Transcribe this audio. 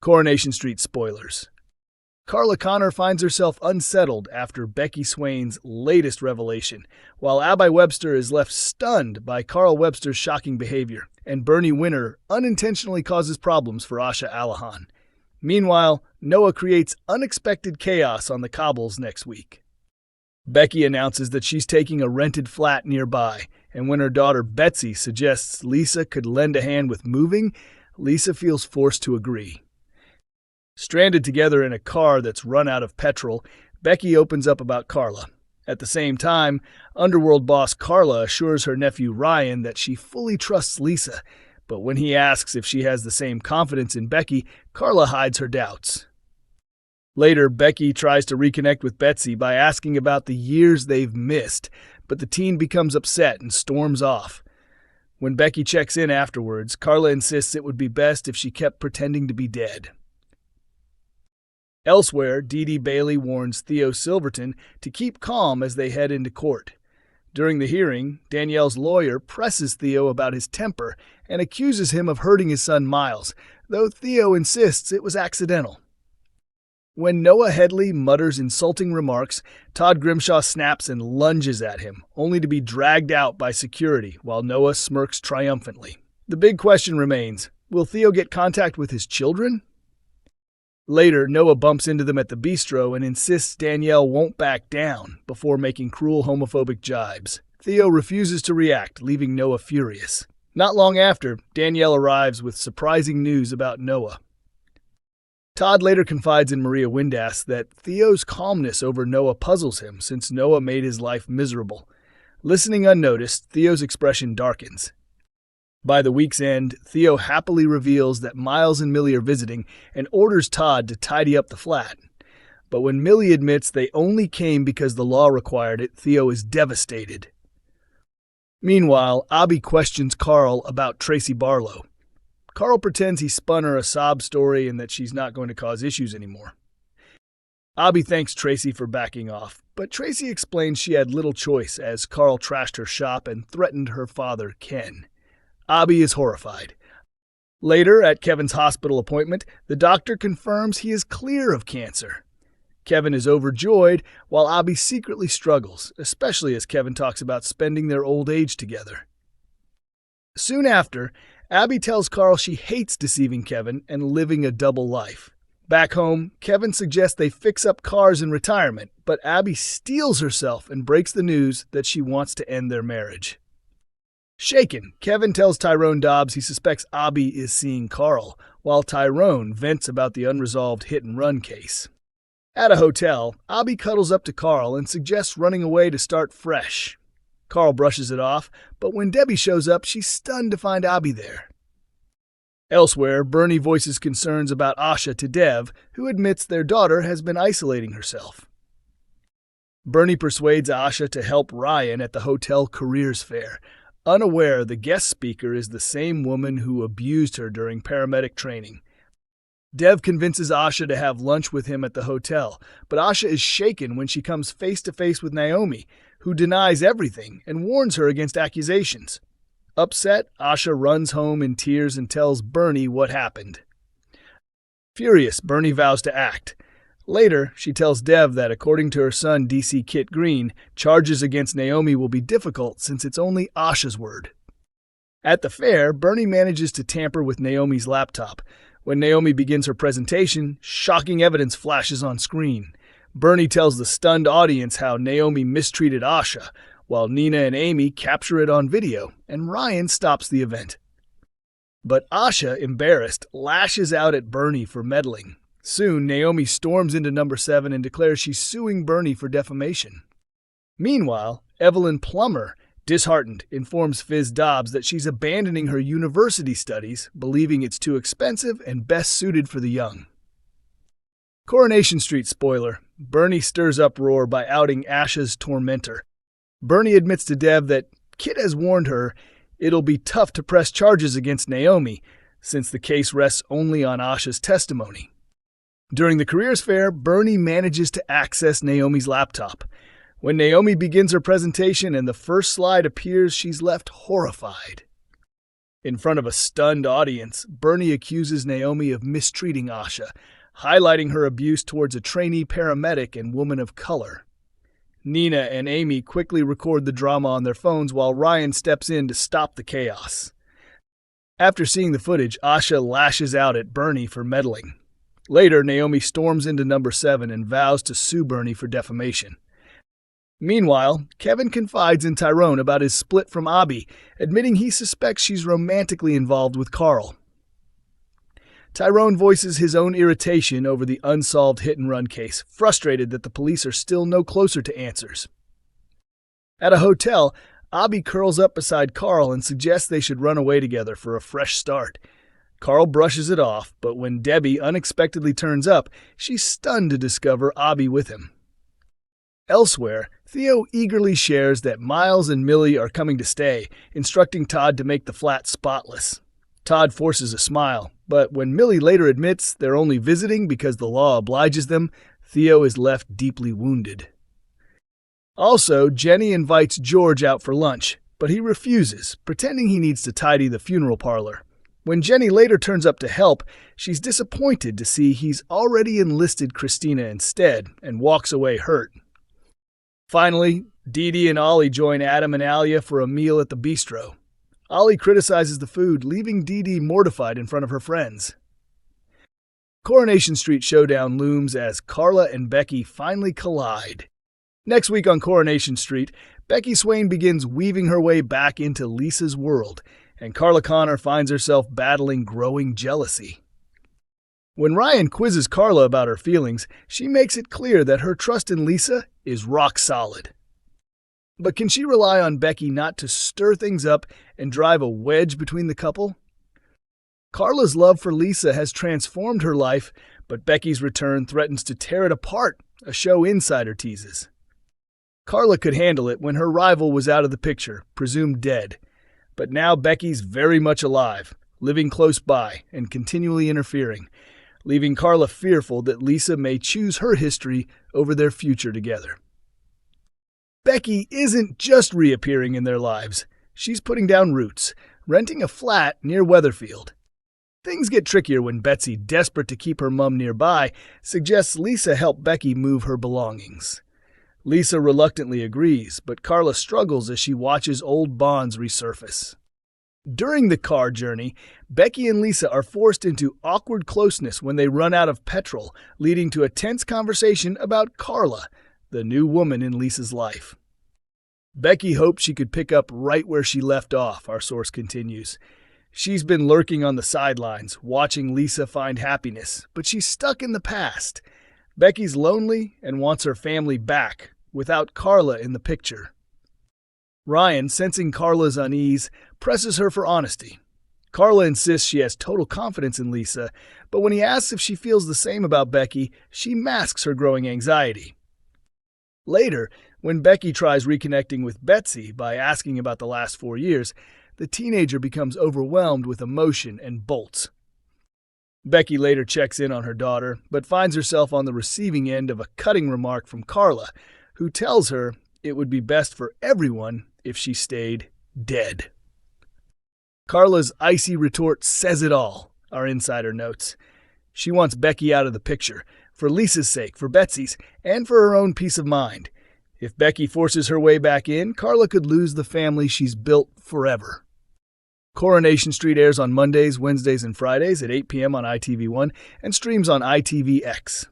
Coronation Street spoilers. Carla Connor finds herself unsettled after Becky Swain's latest revelation, while Abby Webster is left stunned by Carl Webster's shocking behavior, and Bernie Winter unintentionally causes problems for Asha Alahan. Meanwhile, Noah creates unexpected chaos on the cobbles next week. Becky announces that she's taking a rented flat nearby, and when her daughter Betsy suggests Lisa could lend a hand with moving, Lisa feels forced to agree. Stranded together in a car that's run out of petrol, Becky opens up about Carla. At the same time, underworld boss Carla assures her nephew Ryan that she fully trusts Lisa, but when he asks if she has the same confidence in Becky, Carla hides her doubts. Later, Becky tries to reconnect with Betsy by asking about the years they've missed, but the teen becomes upset and storms off. When Becky checks in afterwards, Carla insists it would be best if she kept pretending to be dead. Elsewhere, Dee Dee Bailey warns Theo Silverton to keep calm as they head into court. During the hearing, Danielle's lawyer presses Theo about his temper and accuses him of hurting his son Miles, though Theo insists it was accidental. When Noah Headley mutters insulting remarks, Todd Grimshaw snaps and lunges at him, only to be dragged out by security while Noah smirks triumphantly. The big question remains, will Theo get contact with his children? Later, Noah bumps into them at the bistro and insists Danielle won't back down before making cruel homophobic jibes. Theo refuses to react, leaving Noah furious. Not long after, Danielle arrives with surprising news about Noah. Todd later confides in Maria Windass that Theo's calmness over Noah puzzles him since Noah made his life miserable. Listening unnoticed, Theo's expression darkens. By the week's end, Theo happily reveals that Miles and Millie are visiting and orders Todd to tidy up the flat. But when Millie admits they only came because the law required it, Theo is devastated. Meanwhile, Abby questions Carl about Tracy Barlow. Carl pretends he spun her a sob story and that she's not going to cause issues anymore. Abby thanks Tracy for backing off, but Tracy explains she had little choice as Carl trashed her shop and threatened her father, Ken. Abby is horrified. Later, at Kevin's hospital appointment, the doctor confirms he is clear of cancer. Kevin is overjoyed, while Abby secretly struggles, especially as Kevin talks about spending their old age together. Soon after, Abby tells Carl she hates deceiving Kevin and living a double life. Back home, Kevin suggests they fix up cars in retirement, but Abby steels herself and breaks the news that she wants to end their marriage. Shaken, Kevin tells Tyrone Dobbs he suspects Abby is seeing Carl, while Tyrone vents about the unresolved hit-and-run case. At a hotel, Abby cuddles up to Carl and suggests running away to start fresh. Carl brushes it off, but when Debbie shows up, she's stunned to find Abby there. Elsewhere, Bernie voices concerns about Asha to Dev, who admits their daughter has been isolating herself. Bernie persuades Asha to help Ryan at the hotel careers fair, unaware the guest speaker is the same woman who abused her during paramedic training. Dev convinces Asha to have lunch with him at the hotel, but Asha is shaken when she comes face-to-face with Naomi, who denies everything and warns her against accusations. Upset, Asha runs home in tears and tells Bernie what happened. Furious, Bernie vows to act. Later, she tells Dev that according to her son DC Kit Green, charges against Naomi will be difficult since it's only Asha's word. At the fair, Bernie manages to tamper with Naomi's laptop. When Naomi begins her presentation, shocking evidence flashes on screen. Bernie tells the stunned audience how Naomi mistreated Asha, while Nina and Amy capture it on video, and Ryan stops the event. But Asha, embarrassed, lashes out at Bernie for meddling. Soon, Naomi storms into number 7 and declares she's suing Bernie for defamation. Meanwhile, Evelyn Plummer, disheartened, informs Fizz Dobbs that she's abandoning her university studies, believing it's too expensive and best suited for the young. Coronation Street spoiler. Bernie stirs uproar by outing Asha's tormentor. Bernie admits to Dev that Kit has warned her it'll be tough to press charges against Naomi, since the case rests only on Asha's testimony. During the careers fair, Bernie manages to access Naomi's laptop. When Naomi begins her presentation and the first slide appears, she's left horrified. In front of a stunned audience, Bernie accuses Naomi of mistreating Asha, highlighting her abuse towards a trainee paramedic and woman of color. Nina and Amy quickly record the drama on their phones while Ryan steps in to stop the chaos. After seeing the footage, Asha lashes out at Bernie for meddling. Later, Naomi storms into number 7 and vows to sue Bernie for defamation. Meanwhile, Kevin confides in Tyrone about his split from Abby, admitting he suspects she's romantically involved with Carl. Tyrone voices his own irritation over the unsolved hit-and-run case, frustrated that the police are still no closer to answers. At a hotel, Abby curls up beside Carl and suggests they should run away together for a fresh start. Carl brushes it off, but when Debbie unexpectedly turns up, she's stunned to discover Abby with him. Elsewhere, Theo eagerly shares that Miles and Millie are coming to stay, instructing Todd to make the flat spotless. Todd forces a smile, but when Millie later admits they're only visiting because the law obliges them, Theo is left deeply wounded. Also, Jenny invites George out for lunch, but he refuses, pretending he needs to tidy the funeral parlor. When Jenny later turns up to help, she's disappointed to see he's already enlisted Christina instead and walks away hurt. Finally, Dee Dee and Ollie join Adam and Alia for a meal at the bistro. Ollie criticizes the food, leaving Dee Dee mortified in front of her friends. Coronation Street showdown looms as Carla and Becky finally collide. Next week on Coronation Street, Becky Swain begins weaving her way back into Lisa's world, and Carla Connor finds herself battling growing jealousy. When Ryan quizzes Carla about her feelings, she makes it clear that her trust in Lisa is rock solid. But can she rely on Becky not to stir things up and drive a wedge between the couple? Carla's love for Lisa has transformed her life, but Becky's return threatens to tear it apart, a show insider teases. Carla could handle it when her rival was out of the picture, presumed dead. But now Becky's very much alive, living close by and continually interfering, leaving Carla fearful that Lisa may choose her history over their future together. Becky isn't just reappearing in their lives. She's putting down roots, renting a flat near Weatherfield. Things get trickier when Betsy, desperate to keep her mum nearby, suggests Lisa help Becky move her belongings. Lisa reluctantly agrees, but Carla struggles as she watches old bonds resurface. During the car journey, Becky and Lisa are forced into awkward closeness when they run out of petrol, leading to a tense conversation about Carla, the new woman in Lisa's life. Becky hoped she could pick up right where she left off, our source continues. She's been lurking on the sidelines, watching Lisa find happiness, but she's stuck in the past. Becky's lonely and wants her family back, without Carla in the picture. Ryan, sensing Carla's unease, presses her for honesty. Carla insists she has total confidence in Lisa, but when he asks if she feels the same about Becky, she masks her growing anxiety. Later, when Becky tries reconnecting with Betsy by asking about the last 4 years, the teenager becomes overwhelmed with emotion and bolts. Becky later checks in on her daughter, but finds herself on the receiving end of a cutting remark from Carla, who tells her it would be best for everyone if she stayed dead. Carla's icy retort says it all, our insider notes. She wants Becky out of the picture, for Lisa's sake, for Betsy's, and for her own peace of mind. If Becky forces her way back in, Carla could lose the family she's built forever. Coronation Street airs on Mondays, Wednesdays, and Fridays at 8 p.m. on ITV1 and streams on ITVX.